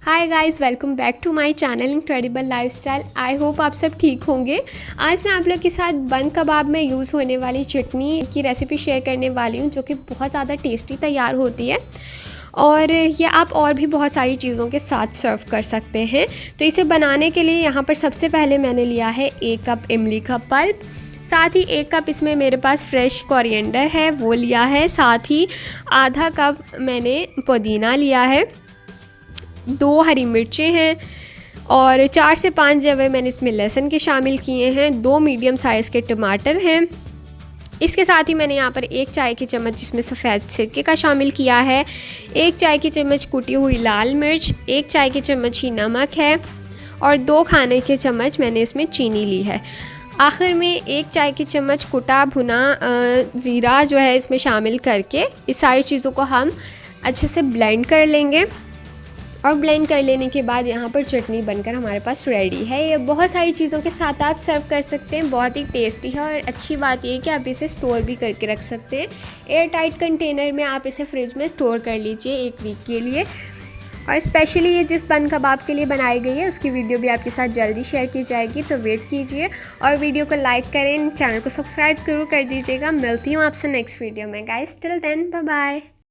Hi guys, welcome back to my channel incredible lifestyle. I hope आप सब ठीक होंगे। आज मैं आप लोग के साथ बन कबाब में यूज़ होने वाली चटनी की रेसिपी शेयर करने वाली हूँ, जो कि बहुत ज़्यादा टेस्टी तैयार होती है और ये आप और भी बहुत सारी चीज़ों के साथ सर्व कर सकते हैं। तो इसे बनाने के लिए यहाँ पर सबसे पहले मैंने लिया है 1 कप इमली का पल्प, साथ ही 1 कप इसमें मेरे पास फ्रेश कोरिएंडर है वो लिया है, साथ ही आधा कप मैंने पुदीना लिया है, 2 हरी मिर्चें हैं और 4 से 5 जवे मैंने इसमें लहसुन के शामिल किए हैं, 2 मीडियम साइज़ के टमाटर हैं। इसके साथ ही मैंने यहाँ पर 1 चाय की चम्मच जिसमें सफ़ेद सिरके का शामिल किया है, 1 चाय की चम्मच कुटी हुई लाल मिर्च, 1 चाय की चम्मच ही नमक है और 2 खाने के चम्मच मैंने इसमें चीनी ली है। आखिर में 1 चाय की चम्मच कुटा भुना ज़ीरा जो है इसमें शामिल करके इस सारी चीज़ों को हम अच्छे से ब्लेंड कर लेंगे और ब्लेंड कर लेने के बाद यहाँ पर चटनी बनकर हमारे पास रेडी है। ये बहुत सारी चीज़ों के साथ आप सर्व कर सकते हैं, बहुत ही टेस्टी है और अच्छी बात ये है कि आप इसे स्टोर भी करके रख सकते हैं। एयर टाइट कंटेनर में आप इसे फ्रिज में स्टोर कर लीजिए 1 वीक के लिए। और स्पेशली ये जिस बन कबाब के लिए बनाई गई है उसकी वीडियो भी आपके साथ जल्दी शेयर की जाएगी, तो वेट कीजिए और वीडियो को लाइक करें, चैनल को सब्सक्राइब ज़रूर कर दीजिएगा। मिलती हूँ आपसे नेक्स्ट वीडियो में guys, till then bye bye.